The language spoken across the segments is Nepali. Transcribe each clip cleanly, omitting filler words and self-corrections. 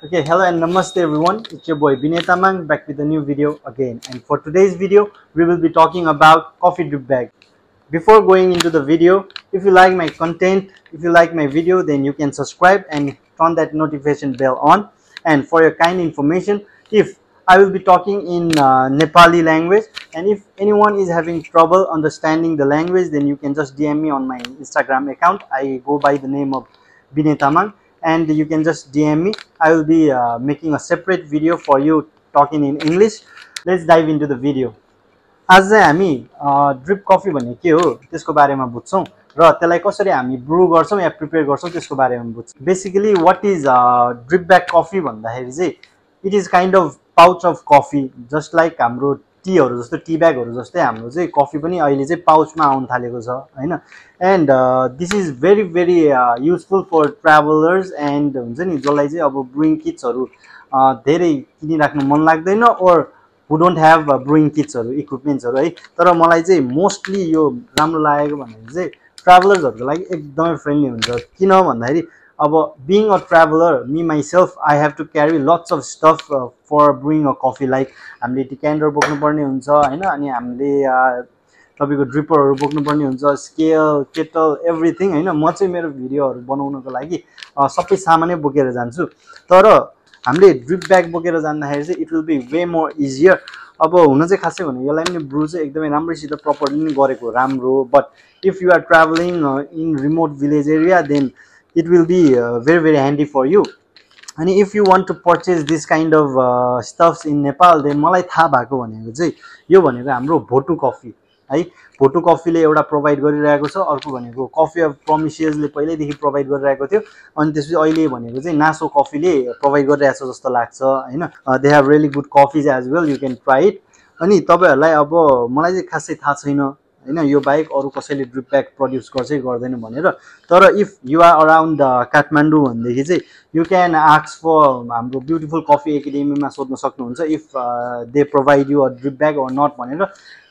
Okay, hello and namaste everyone. It's your boy Vinay Tamang back with a new video again. And for today's video, we will be talking about coffee drip bag. Before going into the video, if you like my content, if you like my video, then you can subscribe and turn that notification bell on. And for your kind information, if I will be talking in Nepali language, and if anyone is having trouble understanding the language, then you can just DM me on my Instagram account. I go by the name of Vinay Tamang, and you can just DM me. I will be making a separate video for you talking in English. Let's dive into the video. आज चाहिँ हामी ड्रिप कफी भन्ने के हो त्यसको बारेमा बुझ्छौं र त्यसलाई कसरी हामी ब्रू गर्छौं या प्रिपेयर गर्छौं त्यसको बारेमा बुझ्छौं। Basically what is drip bag coffee भन्दाखेरि चाहिँ it is kind of pouch of coffee just like हाम्रो टीहरु जस्तो टी ब्यागहरु जस्तै हाम्रो चाहिँ कफी पनि अहिले चाहिँ पाउचमा आउन थालेको छ हैन। And this is very very useful for travellers and हुन्छ नि जसलाई चाहिँ अब ब्रुइङ किट्सहरु धेरै किनिराख्न मन लाग्दैन ओर who don't have brewing kitsहरु इक्विपमेन्ट्सहरु है। तर मलाई चाहिँ मोस्टली यो राम्रो लागेको भन्ने चाहिँ ट्राभलर्सहरुको लागि एकदमै फ्रेन्डली हुन्छ। किन भन्दाखेरि अब being a traveller me myself I have to carry lots of stuff for brewing a coffee like हामीले डिक्यान्डर बोक्नु पर्ने हुन्छ हैन, अनि हामीले तपाईको ड्रिपरहरु बोक्नु पर्ने हुन्छ, स्केल केटल एभ्रीथिङ हैन। म चाहिँ मेरो भिडियोहरु बनाउनको लागि सबै सामानै बोकेर जान्छु। तर हामीले ड्रिप ब्याग बोकेर जाँदाखेरि चाहिँ it will be way more easier. अब हुन चाहिँ खासै भने यसलाई पनि ब्रू चाहिँ एकदमै राम्रोसित प्रपरली नै गरेको राम्रो। But if you are travelling in remote village area then it will be very very handy for you. अनि if you want to purchase this kind of stuffs in Nepal then मलाई थाहा भएको भनेको चाहिँ यो भनेको हाम्रो भोटु कफी है। भोटु कफीले एउटा प्रोभाइड गरिरहेको छ, अर्को भनेको कफी अफ प्रोमिसियसले पहिल्यैदेखि प्रोभाइड गरिरहेको थियो, अनि त्यसपछि अहिले भनेको चाहिँ नासो कफीले प्रोभाइड गरिरहेछ जस्तो लाग्छ हैन। They have really good coffees as well, you can try it. अनि तपाईहरुलाई अब मलाई चाहिँ खासै थाहा छैन हैन यो बाहेक अरु कसैले ड्रिप ब्याग प्रड्युस गर्छ गर्दैन भनेर। तर if you are around Kathmandu भनेदेखि चाहिँ यु क्यान आस्क फर हाम्रो ब्युटिफुल कफी एकाडेमीमा सोध्न सक्नुहुन्छ if they provide you a drip bag or not भनेर।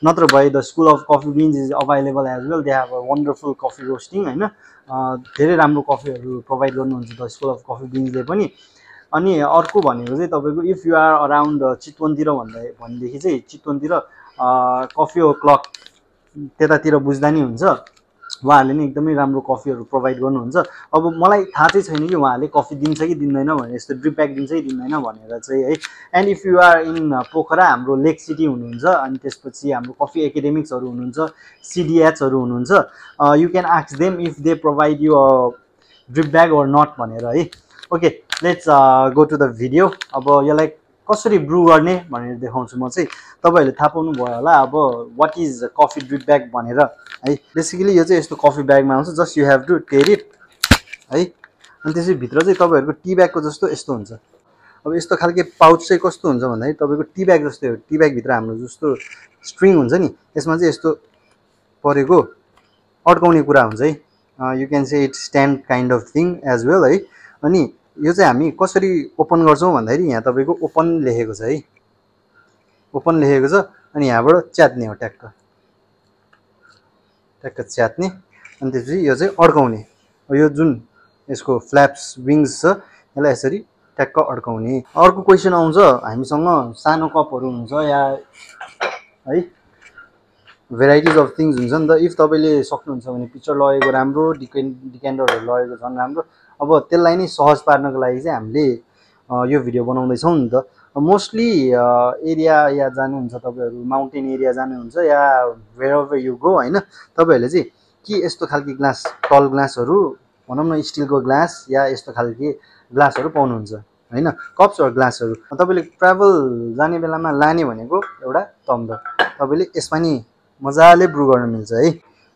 नत्र भए the school of coffee beans is available as well, they have a wonderful coffee roasting हैन। धेरै राम्रो कफीहरु प्रोभाइड गर्नुहुन्छ द स्कुल अफ कफी बिन्सले पनि। अनि अर्को भनेको चाहिँ तपाईको इफ यु आर अराउन्ड चितवनतिर भनेदेखि चाहिँ चितवनतिर कफी ओ क्लक त्यतातिर बुझ्दा नि हुन्छ, उहाँहरूले नि एकदमै राम्रो कफीहरु प्रोभाइड गर्नुहुन्छ। अब मलाई थाहा चाहिँ छैन कि उहाँहरूले कफी दिन्छ कि दिँदैन भनेर, यस्तो ड्रिप ब्याग दिन्छ कि दिँदैन भनेर चाहिँ है। And if you are in Pokhara हाम्रो लेक सिटी हुनुहुन्छ, अनि त्यसपछि हाम्रो कफी एकाडेमिक्सहरु हुनुहुन्छ, सिडिएचहरु हुनुहुन्छ, you can ask them if they provide you a drip bag or not भनेर है। Okay let's go to the video. अब यसलाई कसरी ब्रू गर्ने भनेर देखाउँछु म चाहिँ। तपाईहरुले थाहा पाउनु भयो होला अब what is coffee drip bag भनेर है। बेसिकली यो चाहिँ यस्तो कफी ब्यागमा आउँछ, जस्ट यु हेभ टु टेर इट है। अनि त्यसै भित्र चाहिँ तपाईहरुको टी ब्यागको जस्तो यस्तो हुन्छ। अब यस्तो खालके पाउच चाहिँ कस्तो हुन्छ भन्दाखेरि तपाईको टी ब्याग जस्तै हो। टी ब्याग भित्र हाम्रो जस्तो स्ट्रिङ हुन्छ नि, यसमा चाहिँ यस्तो परेको अड्काउने कुरा हुन्छ है। You can say it stand kind of thing as well है। अनि यो चाहिँ हामी कसरी ओपन गर्छौं भन्दाखेरि यहाँ तपाईको ओपन लेखेको छ है, ओपन लेखेको छ। अनि यहाँबाट च्यात्ने हो, ट्याक्क ट्याक्क च्यात्ने। अनि त्यसपछि यो चाहिँ अड्काउने, यो जुन यसको फ्ल्याप्स विङ्स छ यसलाई यसरी ट्याक्क अड्काउने। अर्को क्वेशन आउँछ हामीसँग सानो कपहरु हुन्छ या है भेराइटिज अफ थिङ्स हुन्छ नि त। इफ तपाईले सक्नुहुन्छ भने पिक्चर लगेको राम्रो, डिक्यान्डरहरु लगेको झन् राम्रो। अब त्यसलाई नै सहज पार्नको लागि चाहिँ हामीले यो भिडियो बनाउँदैछौं नि त। मोस्टली एरिया या जानुहुन्छ तपाईहरु माउन्टेन एरिया जानुहुन्छ या वेयरएभर यु गो हैन, तपाईहरुले चाहिँ के यस्तो खालके ग्लास टल ग्लासहरु भनौं न स्टिलको ग्लास या यस्तो खालके ग्लासहरु पाउनुहुन्छ हैन, कप्स अर ग्लासहरु। तपाईले ट्राभल जाने बेलामा लाने भनेको एउटा तम्ब्लर, तपाईले यसमा नि मजाले ब्रू गर्न मिल्छ है।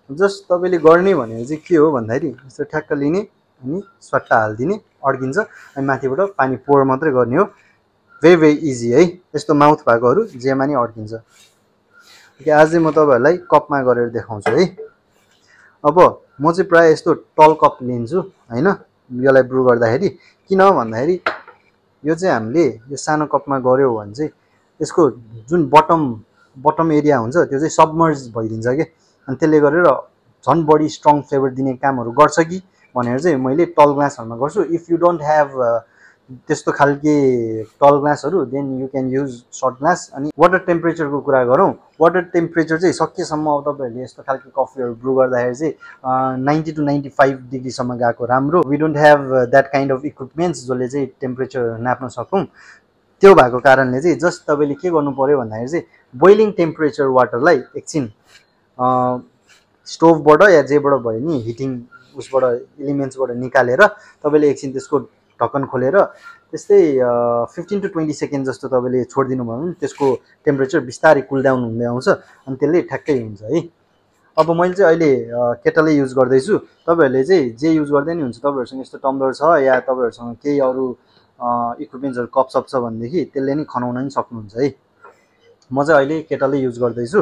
जस्ट तपाईले गर्ने भनेको चाहिँ के हो भन्दाखेरि यस्तो ठ्याक्क लिने अनि सट्टा हाल्दिने, अड्किन्छ, अनि माथिबाट पानी पोर मात्रै गर्ने हो। भेरी भेरी इजी है। यस्तो माउथ भएकोहरु जेमा नि अड्किन्छ। ओके आज चाहिँ म तपाईहरुलाई कपमा गरेर देखाउँछु है। अब म चाहिँ प्राय यस्तो टल कप लिन्छु हैन यसलाई ब्रू गर्दाखेरि। किन भन्दाखेरि यो चाहिँ हामीले यो सानो कपमा गर्यो भने चाहिँ यसको जुन बटम एरिया हुन्छ त्यो चाहिँ सबमर्ज भइदिन्छ के, अनि त्यसले गरेर झन् बढी स्ट्रङ फ्लेभर दिने कामहरु गर्छ कि भनेर चाहिँ मैले टल ग्लासहरुमा गर्छु। इफ यु डोन्ट ह्याभ त्यस्तो खालके टल ग्लासहरू, then you can use short glass. अनि वाटर टेम्परेचरको कुरा गरौँ, वाटर टेम्परेचर चाहिँ सकेसम्म अब तपाईँहरूले यस्तो खालको कफीहरू ब्रु गर्दाखेरि चाहिँ 90 to 95 डिग्रीसम्म गएको राम्रो। We don't have that kind of equipments जसले चाहिँ टेम्परेचर नाप्न सकौँ। त्यो भएको कारणले चाहिँ जस्ट तपाईँले के गर्नु पर्यो भन्दाखेरि चाहिँ बोइलिङ टेम्परेचर वाटरलाई एकछिन स्टोभबाट या जेबाट भयो नि हिटिङ उसबाट एलिमेन्ट्सबाट निकालेर तपाईँले एकछिन त्यसको ढक्कन खोलेर त्यस्तै 15 to 20 सेकेन्ड जस्तो तपाईँले छोडिदिनु भयो भने त्यसको टेम्परेचर बिस्तारै कुल डाउन हुँदै आउँछ अनि त्यसले ठ्याक्कै हुन्छ है। अब मैले चाहिँ अहिले केटलै युज गर्दैछु, तपाईँहरूले चाहिँ जे युज गर्दै नि हुन्छ। तपाईँहरूसँग यस्तो टम्ब्लर छ या तपाईँहरूसँग केही अरू इक्विपमेन्ट्सहरू कपसप छ भनेदेखि त्यसले नि खनाउन नि सक्नुहुन्छ है। म चाहिँ अहिले केटलै युज गर्दैछु।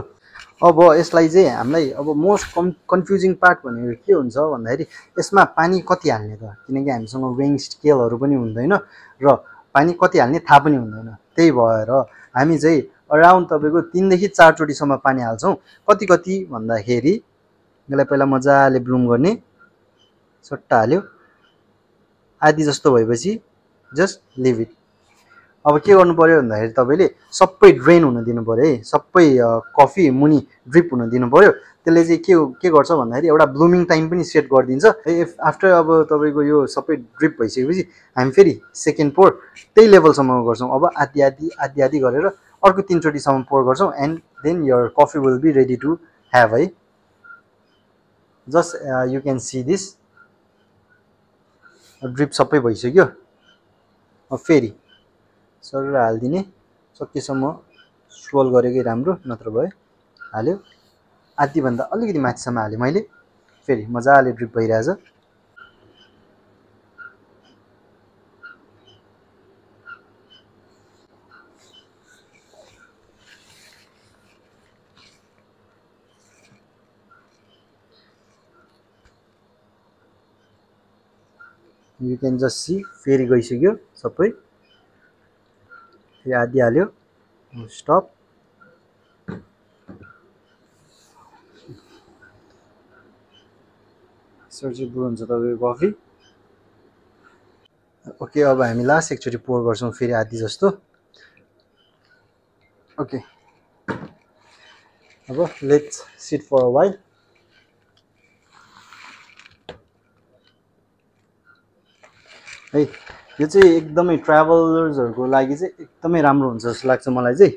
अब यसलाई चाहिँ हामीलाई अब मोस्ट कन्फ्युजिङ पार्ट भनेको के हुन्छ भन्दाखेरि यसमा पानी कति हाल्ने त, किनकि हामीसँग वेइङ स्केलहरू पनि हुँदैन र पानी कति हाल्ने थाहा पनि हुँदैन। त्यही भएर हामी चाहिँ अराउन्ड तपाईँको 3 देखि 4 चोटिसम्म पानी हाल्छौँ। कति कति भन्दाखेरि यसलाई पहिला मजाले ब्लुम गर्ने, सट्टा हाल्यो, आधी जस्तो भएपछि जस्ट लिभ इट। अब के गर्नु पर्यो भन्दाखेरि तपाईँले सबै ड्रेन हुन दिनु पर्यो है, सबै कफी मुनि ड्रिप हुन दिनु पर्यो। त्यसले चाहिँ के गर्छ भन्दाखेरि एउटा ब्लुमिङ टाइम पनि सेट गरिदिन्छ। आफ्टर अब तपाईँको यो सबै ड्रिप भइसकेपछि हामी फेरि सेकेन्ड पोर त्यही लेभलसम्म गर्छौँ। अब आधी आधी आधी आधी गरेर अर्को 3 चोटिसम्म पोर गर्छौँ and then your coffee will be ready to have है। Just you can see this drip सबै भइसक्यो। अब फेरि सर हालिदिने, सकेसम्म स्क्रोल गरेकै राम्रो, नत्र भए हाल्यो, आधीभन्दा अलिकति माथिसम्म हालेँ मैले, फेरि मजाले ड्रिप भइरहेछ। यु क्यान जस्ट सी फेरि गइसक्यो सबै, फेरि आधी हाल्यो, स्टप। यसरी चाहिँ ब्रु हुन्छ तपाईँको कफी। ओके, अब हामी लास्ट एकचोटि पोर गर्छौँ फेरि आधी जस्तो। ओके, अब let's sit for a while. है यो चाहिँ एकदमै ट्राभलर्सहरूको लागि चाहिँ एकदमै राम्रो हुन्छ जस्तो लाग्छ मलाई चाहिँ।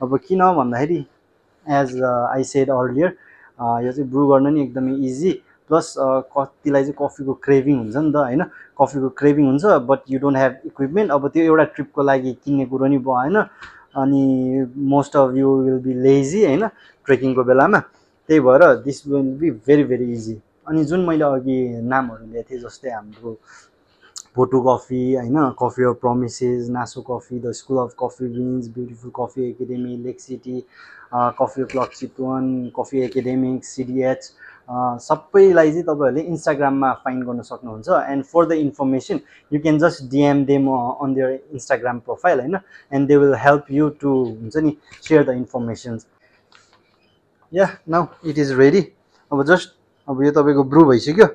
अब किन भन्दाखेरि एज आई सेड अर्लियर यो चाहिँ ब्रु गर्न नि एकदमै इजी, प्लस कतिलाई चाहिँ कफीको क्रेभिङ हुन्छ नि त होइन, कफीको क्रेभिङ हुन्छ but you don't have equipment. अब त्यो एउटा ट्रिपको लागि किन्ने कुरो नि भएन, अनि most of you will be lazy होइन ट्रेकिङको बेलामा। त्यही भएर this will be very very easy. अनि जुन मैले अघि नामहरू लिएको थिएँ जस्तै हाम्रो भोटु कफी होइन, coffee of promises, Naso coffee, the school of coffee beans, beautiful coffee academy, lake city, coffee of luck Chitwan, coffee academic, CDH, सबैलाई चाहिँ तपाईँहरूले इन्स्टाग्राममा फाइन्ड गर्न सक्नुहुन्छ। And for the information you can just DM them on their Instagram profile होइन, and they will help you to हुन्छ नि सेयर द इन्फर्मेसन्स। या नाउ इट इज रेडी। अब जस्ट अब यो तपाईँको ब्रु भइसक्यो,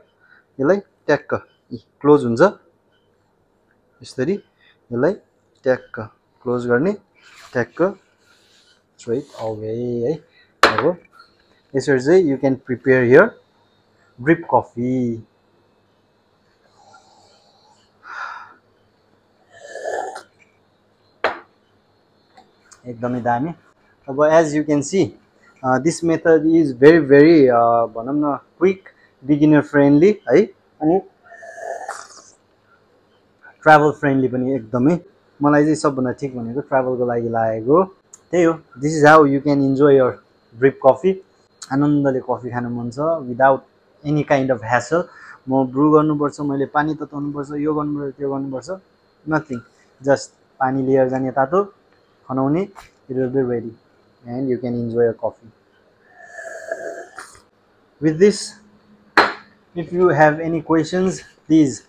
यसलाई ट्याक्क क्लोज हुन्छ यसरी, यसलाई ट्याक्क क्लोज गर्ने, ट्याक्क स्ट्रेट अवे है। अब यसरी चाहिँ you can prepare here drip coffee. एकदमै दामी। अब as you can see this method is very very भनौँ न क्विक, बिगिनर फ्रेन्डली है, अनि ट्राभल फ्रेन्डली पनि एकदमै। मलाई चाहिँ सबभन्दा ठिक भनेको ट्राभलको लागि लागेको त्यही हो। This is how you can enjoy your drip coffee. आनन्दले कफी खानु मन छ without any kind of hassle. म ब्रु गर्नुपर्छ, मैले पानी तताउनुपर्छ, यो गर्नुपर्छ, त्यो गर्नुपर्छ, नथिङ। जस्ट पानी लिएर जाने तातो, खनाउने, it will be ready and you can enjoy your coffee. With this, if you have any questions please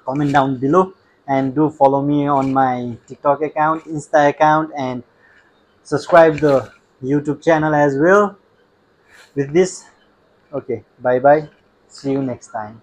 comment down below, and do follow me on my TikTok account, Insta account, and subscribe the YouTube channel as well. With this, okay, bye bye, see you next time.